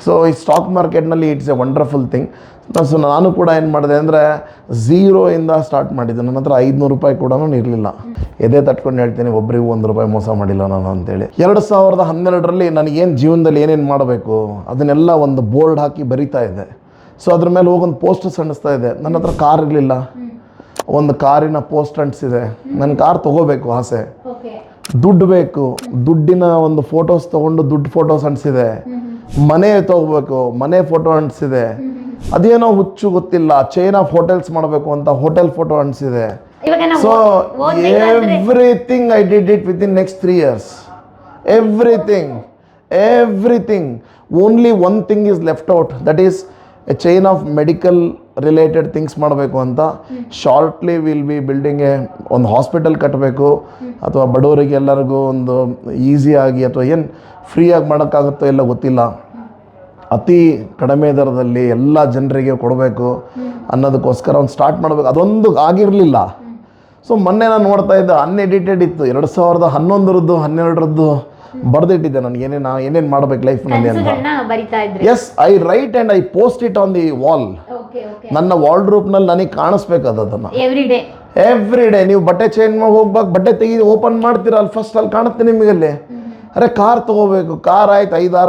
So ಈ stock ಮಾರ್ಕೆಟ್ನಲ್ಲಿ it's A wonderful thing. So ನಾನು ಕೂಡ ಏನು ಮಾಡಿದೆ ಅಂದರೆ ಝೀರೋಯಿಂದ ಸ್ಟಾರ್ಟ್ ಮಾಡಿದ್ದೆ. ನನ್ನ ಹತ್ರ 500 ರೂಪಾಯಿ ಕೂಡ ಇರಲಿಲ್ಲ. ಎದೆ ತಟ್ಕೊಂಡು ಹೇಳ್ತೀನಿ, ಒಬ್ಬರಿಗೂ 1 ರೂಪಾಯಿ ಮೋಸ ಮಾಡಿಲ್ಲ ನಾನು ಅಂತೇಳಿ. 2012ರಲ್ಲಿ ನನಗೇನು ಜೀವನದಲ್ಲಿ ಏನೇನು ಮಾಡಬೇಕು ಅದನ್ನೆಲ್ಲ ಒಂದು ಬೋರ್ಡ್ ಹಾಕಿ ಬರಿತಾ ಇದ್ದೆ. ಸೊ ಅದ್ರ ಮೇಲೆ ಹೋಗೊಂದು ಪೋಸ್ಟರ್ಸ್ ಅಂಟಿಸ್ತಾ ಇದೆ. ನನ್ನ ಹತ್ರ ಕಾರ್ ಇರಲಿಲ್ಲ, ಒಂದು ಕಾರಿನ ಪೋಸ್ಟ್ ಅಂಟಿಸಿದೆ. ನನ್ನ ಕಾರ್ ತೊಗೋಬೇಕು ಆಸೆ, ದುಡ್ಡು ಬೇಕು, ದುಡ್ಡಿನ ಒಂದು ಫೋಟೋಸ್ ತೊಗೊಂಡು ದುಡ್ಡು ಫೋಟೋಸ್ ಅಂಟಿಸಿದೆ. ಮನೆ ತೊಗೋಬೇಕು, ಮನೆ ಫೋಟೋ ಅಂಟಿಸಿದೆ. ಅದೇನೋ ಹುಚ್ಚು ಗೊತ್ತಿಲ್ಲ, ಚೈನ್ ಆಫ್ ಹೋಟೆಲ್ಸ್ ಮಾಡಬೇಕು ಅಂತ ಹೋಟೆಲ್ ಫೋಟೋ ಅಂಟಿಸಿದೆ. So everything I did it with in next 3 years. Everything. Only one thing is left out, that is a chain of medical related things ಮಾಡಬೇಕು ಅಂತ. ಶಾರ್ಟ್ಲಿ ವಿಲ್ ಬಿ ಬಿಲ್ಡಿಂಗ್ ಒಂದು hospital ಕಟ್ಟಬೇಕು, ಅಥವಾ ಬಡವರಿಗೆ ಎಲ್ಲರಿಗೂ ಒಂದು ಈಸಿಯಾಗಿ ಅಥವಾ ಏನು ಫ್ರೀಯಾಗಿ ಮಾಡೋಕ್ಕಾಗುತ್ತೋ ಎಲ್ಲ ಗೊತ್ತಿಲ್ಲ, ಅತಿ ಕಡಿಮೆ ದರದಲ್ಲಿ ಎಲ್ಲ ಜನರಿಗೆ ಕೊಡಬೇಕು ಅನ್ನೋದಕ್ಕೋಸ್ಕರ ಒಂದು ಸ್ಟಾರ್ಟ್ ಮಾಡಬೇಕು. ಅದೊಂದು ಆಗಿರಲಿಲ್ಲ. ಸೊ ಮೊನ್ನೆ ನಾನು ನೋಡ್ತಾ ಇದ್ದೆ, ಅನ್ಎಡಿಟೆಡ್ ಇತ್ತು, 2011ರದ್ದು 12ರದ್ದು ಬರೆದಿಟ್ಟಿದ್ದೆ ನಾನು ಏನೇನು ಮಾಡಬೇಕು ಲೈಫ್ನಲ್ಲಿ ಅಂತ. Yes, I write and I post it on the wall. ನನ್ನ ವಾರ್ಡ್ರೋಬ್ನಲ್ಲಿ ನನಗೆ ಕಾಣಿಸ್ಬೇಕು ಅದನ್ನು ಎವ್ರಿ ಡೇ. ನೀವು ಬಟ್ಟೆ ಚೇಂಜ್ ಮಾಡಿ ಹೋಗ್ಬೇಕು, ಬಟ್ಟೆ ತೆಗಿ ಓಪನ್ ಮಾಡ್ತೀರ, ಅಲ್ಲಿ ಫಸ್ಟ್ ಅಲ್ಲಿ ಕಾಣುತ್ತೆ ನಿಮಗಲ್ಲಿ. ಅರೆ ಕಾರ್ ತೊಗೋಬೇಕು, ಕಾರ್ ಆಯ್ತು 5-6